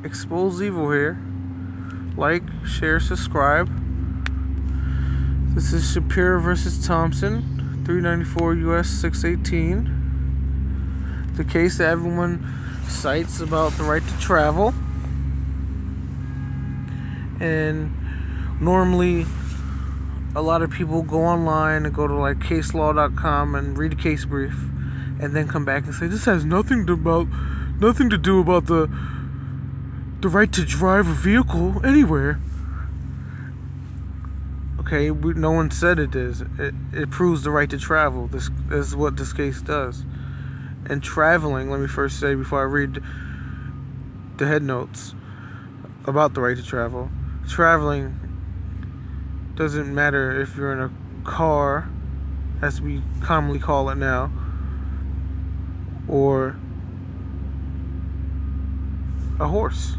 expose evil here. Like, share, subscribe. This is Shapiro versus Thompson, 394 U.S. 618. The case that everyone cites about the right to travel. And normally, a lot of people go online and go to like caselaw.com and read a case brief, and then come back and say this has nothing to do about the right to drive a vehicle anywhere. Okay, no one said it is. It proves the right to travel. This is what this case does. And traveling, let me first say before I read the head notes about the right to travel. Traveling doesn't matter if you're in a car, as we commonly call it now, or a horse,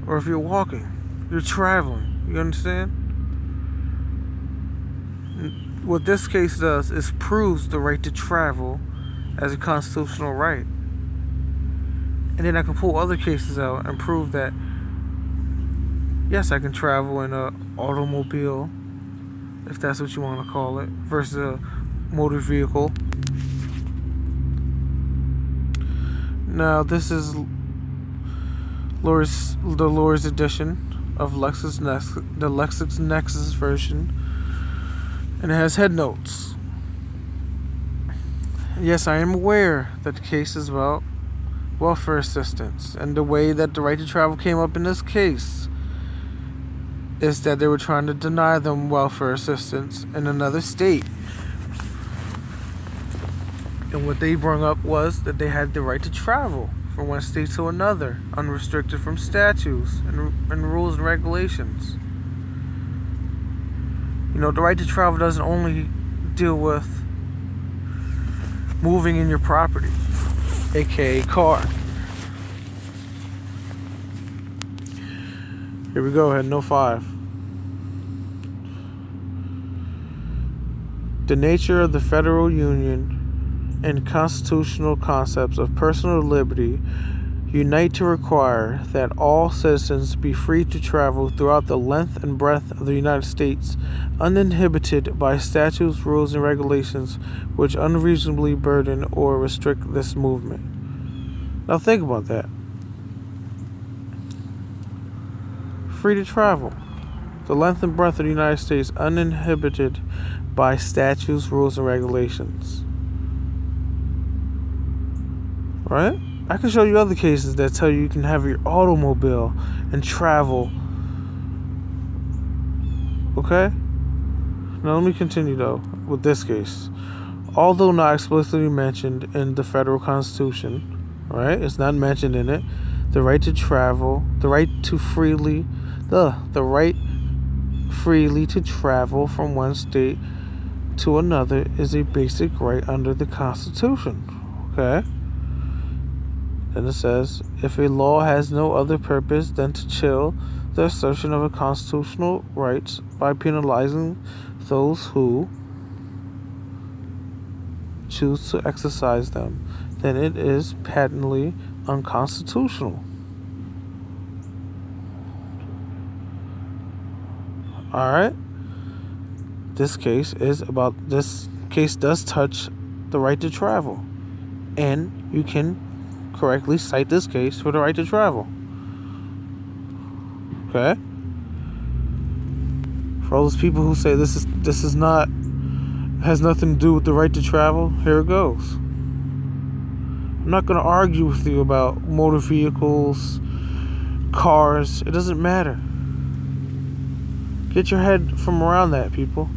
or if you're walking. You're traveling. You understand? What this case does is proves the right to travel as a constitutional right. And then I can pull other cases out and prove that yes, I can travel in an automobile, if that's what you want to call it, versus a motor vehicle. Now, this is the Lord's edition of the LexisNexis version, and it has head notes. Yes, I am aware that the case is about welfare assistance, and the way that the right to travel came up in this case is that they were trying to deny them welfare assistance in another state. And what they brought up was that they had the right to travel from one state to another, unrestricted from statutes and rules and regulations. You know, the right to travel doesn't only deal with moving in your property, aka car. Here we go, head note 5. The nature of the federal union and constitutional concepts of personal liberty unite to require that all citizens be free to travel throughout the length and breadth of the United States, uninhibited by statutes, rules, and regulations which unreasonably burden or restrict this movement. Now think about that. Free to travel. The length and breadth of the United States, uninhibited by statutes, rules, and regulations. Right? I can show you other cases that tell you can have your automobile and travel. Okay? Now let me continue though with this case. Although not explicitly mentioned in the federal constitution, right? It's not mentioned in it. The right to travel, the right freely to travel from one state to another is a basic right under the Constitution. Okay? Then it says, if a law has no other purpose than to chill the assertion of a constitutional rights by penalizing those who choose to exercise them, then it is patently unconstitutional. Alright? This case does touch the right to travel. And you can correctly cite this case for the right to travel. Okay? For all those people who say this has nothing to do with the right to travel, here it goes. I'm not going to argue with you about motor vehicles, cars. It doesn't matter. Get your head from around that, people.